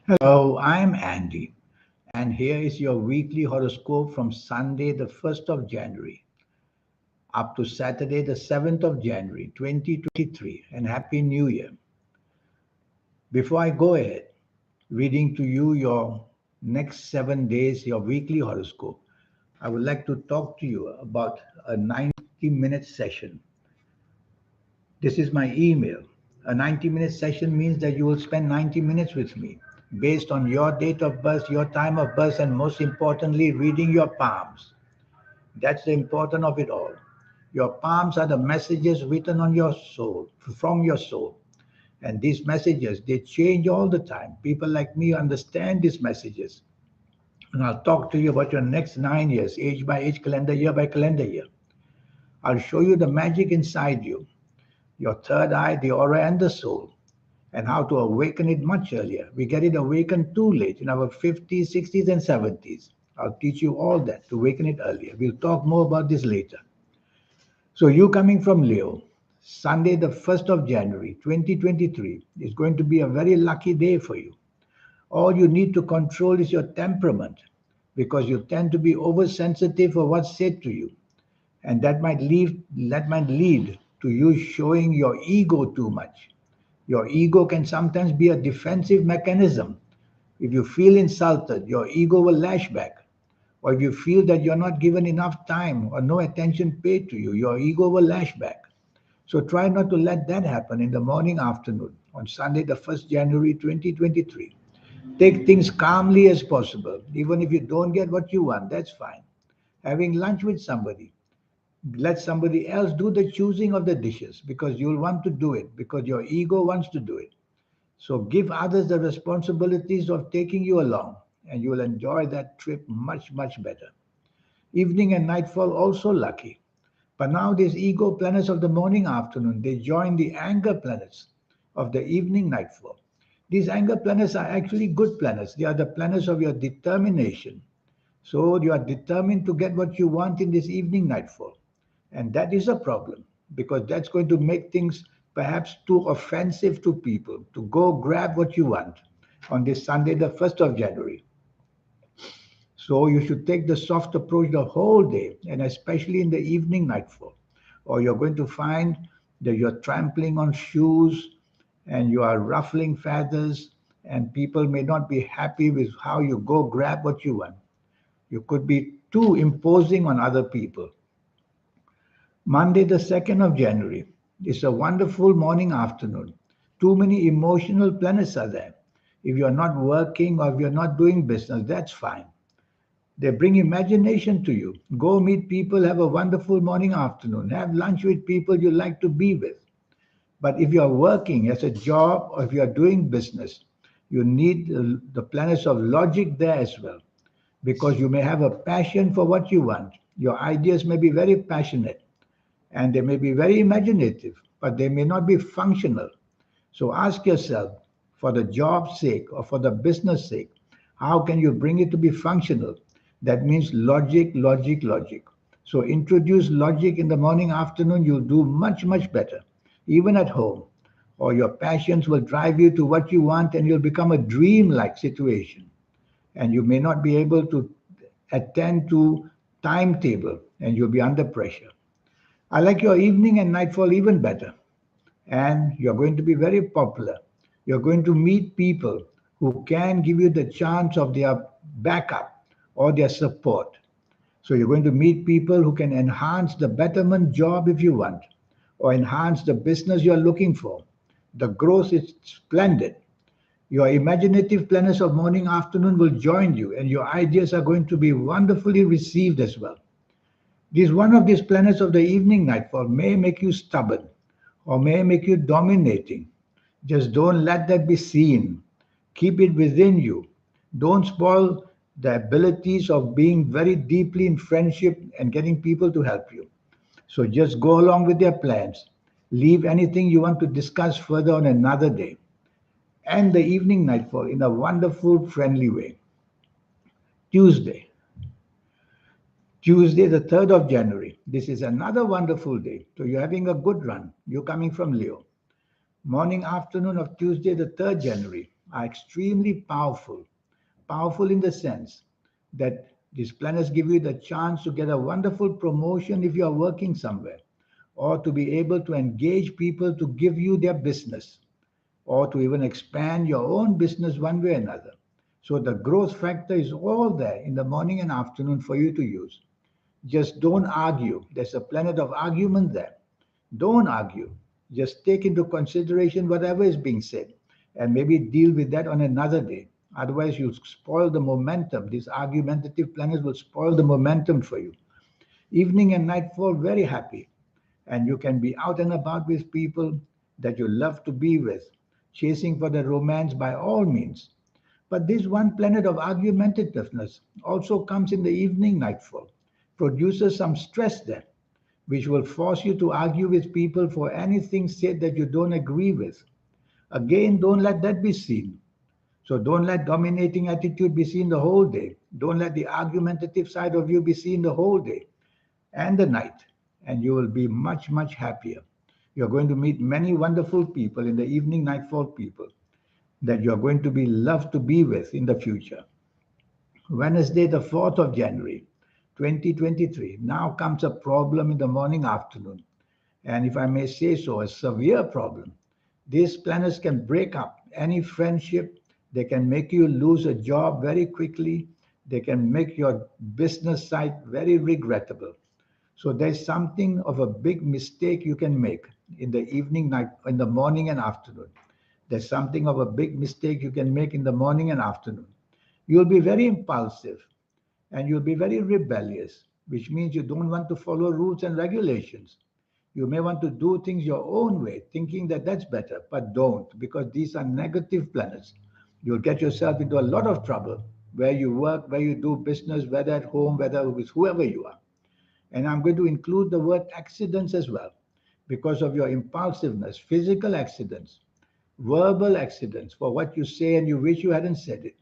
Hello, I'm Andy, and here is your weekly horoscope from Sunday, the 1st of January, up to Saturday, the 7th of January, 2023, and Happy New Year. Before I go ahead, reading to you your next 7 days, your weekly horoscope, I would like to talk to you about a 90-minute session. This is my email. A 90-minute session means that you will spend 90 minutes with me based on your date of birth, your time of birth, and most importantly, reading your palms. That's the important of it all. Your palms are the messages written on your soul, from your soul. And these messages, they change all the time. People like me understand these messages. And I'll talk to you about your next 9 years, age by age, calendar year by calendar year. I'll show you the magic inside you, your third eye, the aura, and the soul, and how to awaken it much earlier. We get it awakened too late in our 50s, 60s, and 70s. I'll teach you all that to awaken it earlier. We'll talk more about this later. So, you coming from Leo, Sunday, the 1st of January, 2023, is going to be a very lucky day for you. All you need to control is your temperament because you tend to be oversensitive for what's said to you. And that might lead to you showing your ego too much. Your ego can sometimes be a defensive mechanism. If you feel insulted, your ego will lash back. Or if you feel that you're not given enough time or no attention paid to you, your ego will lash back. So try not to let that happen in the morning afternoon on Sunday, the 1st January 2023. Take things calmly as possible. Even if you don't get what you want, that's fine. Having lunch with somebody, let somebody else do the choosing of the dishes because you'll want to do it, because your ego wants to do it. So give others the responsibilities of taking you along, and you will enjoy that trip much, much better. Evening and nightfall also lucky. But now these ego planets of the morning afternoon, they join the anger planets of the evening nightfall. These anger planets are actually good planets. They are the planets of your determination. So you are determined to get what you want in this evening nightfall. And that is a problem because that's going to make things perhaps too offensive to people to go grab what you want on this Sunday, the 1st of January. So you should take the soft approach the whole day and especially in the evening nightfall. Or you're going to find that you're trampling on shoes and you are ruffling feathers, and people may not be happy with how you go grab what you want. You could be too imposing on other people. Monday, the 2nd of January, is a wonderful morning afternoon. Too many emotional planets are there. If you're not working or if you're not doing business, that's fine. They bring imagination to you. Go meet people, have a wonderful morning afternoon, have lunch with people you like to be with. But if you're working as a job or if you're doing business, you need the planets of logic there as well because you may have a passion for what you want. Your ideas may be very passionate and they may be very imaginative, but they may not be functional. So ask yourself, for the job's sake or for the business sake, how can you bring it to be functional? That means logic, logic, logic. So introduce logic in the morning, afternoon, you'll do much, much better, even at home. Or your passions will drive you to what you want and you'll become a dream like situation. And you may not be able to attend to timetable and you'll be under pressure. I like your evening and nightfall even better. And you're going to be very popular. You're going to meet people who can give you the chance of their backup or their support. So you're going to meet people who can enhance the betterment job if you want, or enhance the business you're looking for. The growth is splendid. Your imaginative planets of morning, afternoon will join you, and your ideas are going to be wonderfully received as well. This one of these planets of the evening nightfall may make you stubborn or may make you dominating. Just don't let that be seen. Keep it within you. Don't spoil the abilities of being very deeply in friendship and getting people to help you. So just go along with their plans. Leave anything you want to discuss further on another day. And the evening nightfall in a wonderful, friendly way. Tuesday. Tuesday, the 3rd of January. This is another wonderful day. So you're having a good run. You're coming from Leo. Morning, afternoon of Tuesday, the 3rd January. are extremely powerful. Powerful in the sense that these planets give you the chance to get a wonderful promotion if you are working somewhere, or to be able to engage people to give you their business, or to even expand your own business one way or another. So the growth factor is all there in the morning and afternoon for you to use. Just don't argue. There's a planet of argument there. Don't argue. Just take into consideration whatever is being said and maybe deal with that on another day. Otherwise, you spoil the momentum. These argumentative planets will spoil the momentum for you. Evening and nightfall, very happy. And you can be out and about with people that you love to be with, chasing for the romance by all means. But this one planet of argumentativeness also comes in the evening nightfall, produces some stress there, which will force you to argue with people for anything said that you don't agree with. Again, don't let that be seen. So don't let dominating attitude be seen the whole day. Don't let the argumentative side of you be seen the whole day and the night, and you will be much, much happier. You're going to meet many wonderful people in the evening nightfall people that you're going to be loved to be with in the future. Wednesday, the 4th of January, 2023. Now comes a problem in the morning afternoon. And if I may say so, a severe problem. These planets can break up any friendship. They can make you lose a job very quickly. They can make your business side very regrettable. So there's something of a big mistake you can make in the evening, night, in the morning and afternoon. There's something of a big mistake you can make in the morning and afternoon. You'll be very impulsive and you'll be very rebellious, which means you don't want to follow rules and regulations. You may want to do things your own way, thinking that that's better, but don't, because these are negative planets. You'll get yourself into a lot of trouble where you work, where you do business, whether at home, whether with whoever you are. And I'm going to include the word accidents as well, because of your impulsiveness, physical accidents, verbal accidents for what you say and you wish you hadn't said it,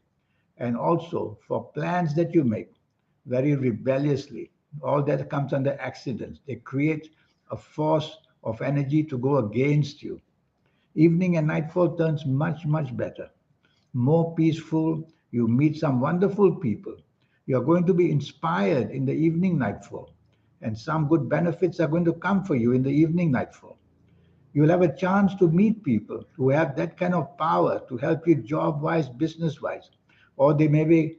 and also for plans that you make very rebelliously. All that comes under accidents. They create a force of energy to go against you. Evening and nightfall turns much, much better, more peaceful. You meet some wonderful people. You're going to be inspired in the evening nightfall, and some good benefits are going to come for you in the evening nightfall. You'll have a chance to meet people who have that kind of power to help you job wise, business wise, or they maybe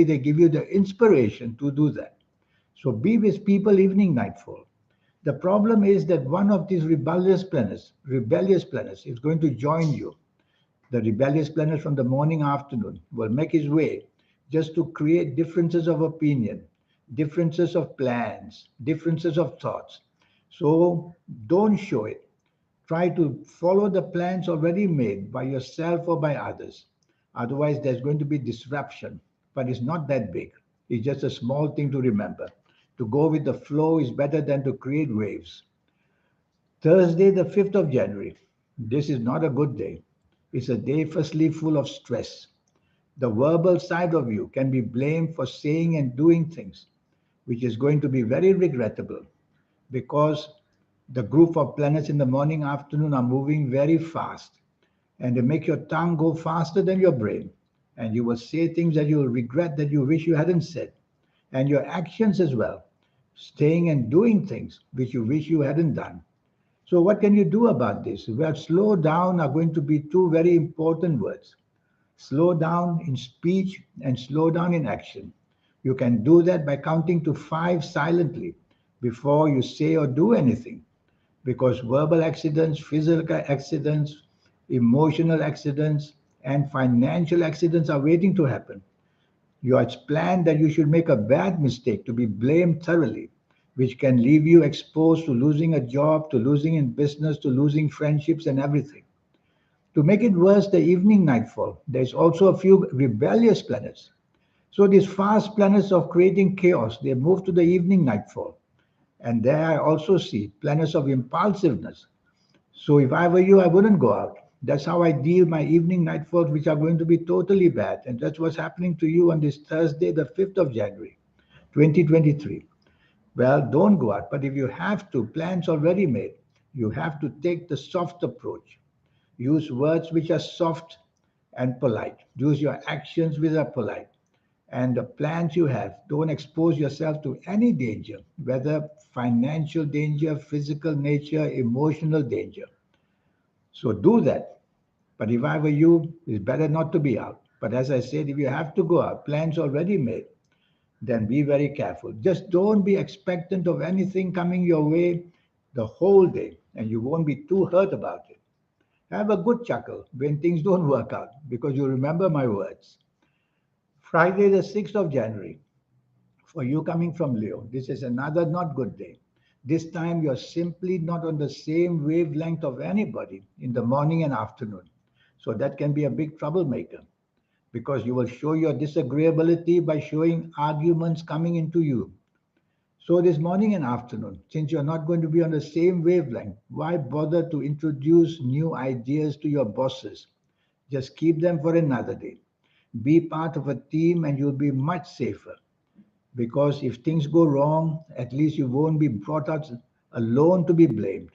they give you the inspiration to do that. So be with people evening nightfall. The problem is that one of these rebellious planets is going to join you. The rebellious planet from the morning afternoon will make his way just to create differences of opinion, differences of plans, differences of thoughts. So don't show it. Try to follow the plans already made by yourself or by others. Otherwise, there's going to be disruption, but it's not that big. It's just a small thing to remember. To go with the flow is better than to create waves. Thursday, the 5th of January. This is not a good day. It's a day firstly full of stress. The verbal side of you can be blamed for saying and doing things, which is going to be very regrettable because the group of planets in the morning afternoon are moving very fast and they make your tongue go faster than your brain. And you will say things that you will regret that you wish you hadn't said. And your actions as well, staying and doing things which you wish you hadn't done. So what can you do about this? Well, slow down are going to be two very important words. Slow down in speech and slow down in action. You can do that by counting to 5 silently before you say or do anything. Because verbal accidents, physical accidents, emotional accidents, and financial accidents are waiting to happen. It's planned that you should make a bad mistake to be blamed thoroughly, which can leave you exposed to losing a job, to losing in business, to losing friendships and everything. To make it worse, the evening nightfall, there's also a few rebellious planets. So these fast planets of creating chaos, they move to the evening nightfall. And there I also see planets of impulsiveness. So if I were you, I wouldn't go out. That's how I deal my evening nightfalls, which are going to be totally bad. And that's what's happening to you on this Thursday, the 5th of January, 2023. Well, don't go out. But if you have to, plans already made, you have to take the soft approach. Use words which are soft and polite. Use your actions with a polite. And the plans you have, don't expose yourself to any danger, whether financial danger, physical nature, emotional danger. So do that. But if I were you, it's better not to be out. But as I said, if you have to go out, plans already made, then be very careful. Just don't be expectant of anything coming your way the whole day, and you won't be too hurt about it. Have a good chuckle when things don't work out because you remember my words. Friday, the 6th of January, for you coming from Leo, this is another not good day. This time you're simply not on the same wavelength of anybody in the morning and afternoon. So that can be a big troublemaker because you will show your disagreeability by showing arguments coming into you. So this morning and afternoon, since you're not going to be on the same wavelength, why bother to introduce new ideas to your bosses? Just keep them for another day. Be part of a team and you'll be much safer. Because if things go wrong, at least you won't be brought out alone to be blamed.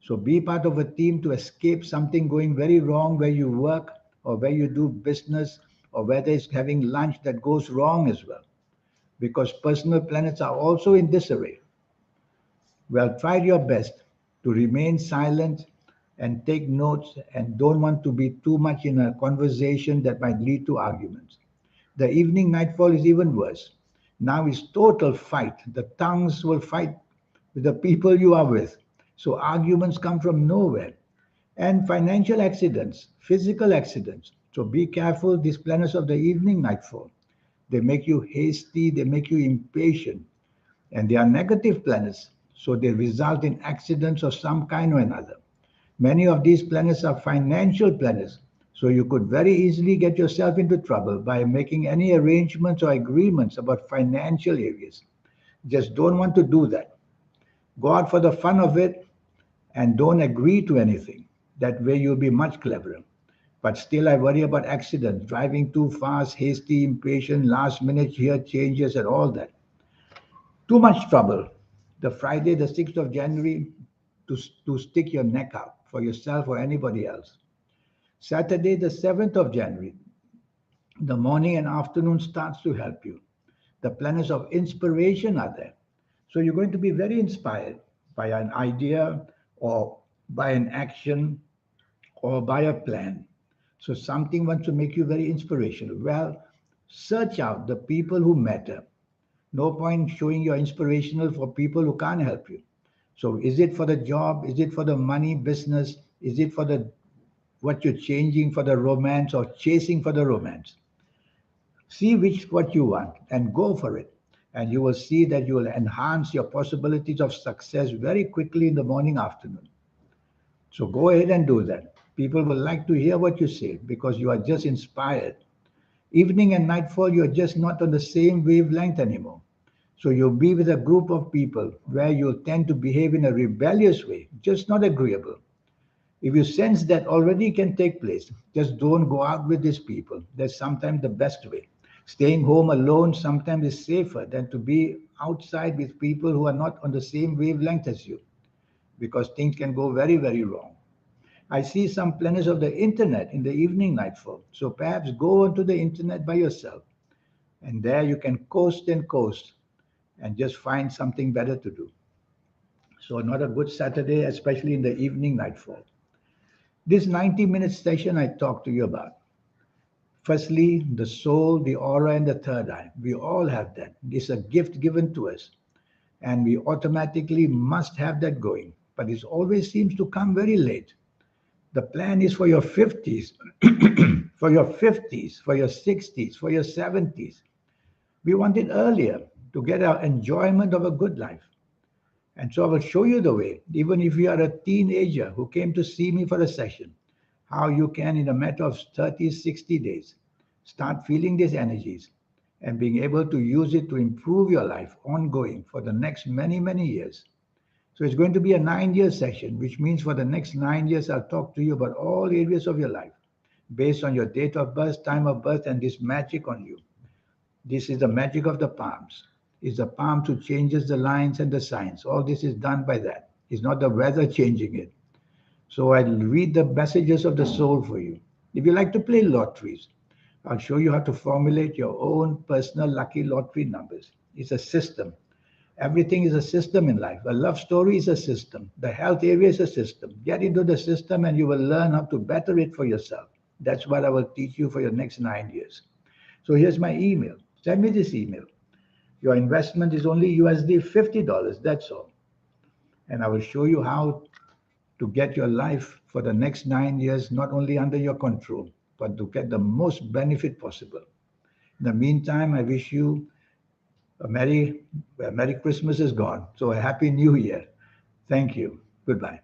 So be part of a team to escape something going very wrong where you work or where you do business or where there's having lunch that goes wrong as well. Because personal planets are also in disarray. Well, try your best to remain silent and take notes and don't want to be too much in a conversation that might lead to arguments. The evening nightfall is even worse. Now is total fight. The tongues will fight with the people you are with. So arguments come from nowhere. And financial accidents, physical accidents. So be careful, these planets of the evening nightfall. They make you hasty, they make you impatient. And they are negative planets. So they result in accidents of some kind or another. Many of these planets are financial planets. So you could very easily get yourself into trouble by making any arrangements or agreements about financial areas. Just don't want to do that. Go out for the fun of it and don't agree to anything. That way you'll be much cleverer. But still, I worry about accidents, driving too fast, hasty, impatient, last minute here changes, and all that. Too much trouble. The Friday, the 6th of January, to stick your neck out for yourself or anybody else. Saturday, the 7th of January, the morning and afternoon starts to help you. The planets of inspiration are there. So you're going to be very inspired by an idea or by an action or by a plan. So something wants to make you very inspirational. Well, search out the people who matter. No point showing you're inspirational for people who can't help you. So is it for the job? Is it for the money business? Is it for the what you're changing for the romance or chasing for the romance? See which what you want and go for it. And you will see that you will enhance your possibilities of success very quickly in the morning afternoon. So go ahead and do that. People will like to hear what you say because you are just inspired. Evening and nightfall, you're just not on the same wavelength anymore. So you'll be with a group of people where you'll tend to behave in a rebellious way, just not agreeable. If you sense that already can take place, just don't go out with these people. That's sometimes the best way. Staying home alone sometimes is safer than to be outside with people who are not on the same wavelength as you because things can go very, very wrong. I see some planets of the internet in the evening nightfall. So perhaps go onto the internet by yourself and there you can coast and just find something better to do. So not a good Saturday, especially in the evening nightfall. This 90-minute session I talked to you about. Firstly, the soul, the aura, and the third eye. We all have that. It's a gift given to us. And we automatically must have that going. But it always seems to come very late. The plan is for your 50s, for your 50s, for your 60s, for your 70s. We want it earlier to get our enjoyment of a good life. And so I will show you the way, even if you are a teenager who came to see me for a session, how you can, in a matter of 30, 60 days, start feeling these energies and being able to use it to improve your life ongoing for the next many, many years. So it's going to be a 9-year session, which means for the next 9 years, I'll talk to you about all areas of your life based on your date of birth, time of birth, and this magic on you. This is the magic of the palms. It's the palm who changes the lines and the signs. All this is done by that. It's not the weather changing it. So I'll read the messages of the soul for you. If you like to play lotteries, I'll show you how to formulate your own personal lucky lottery numbers. It's a system. Everything is a system in life. A love story is a system. The health area is a system. Get into the system and you will learn how to better it for yourself. That's what I will teach you for your next 9 years. So here's my email. Send me this email. Your investment is only USD $50. That's all. And I will show you how to get your life for the next 9 years not only under your control, but to get the most benefit possible. In the meantime, I wish you a Merry Christmas is gone. So a Happy New Year. Thank you. Goodbye.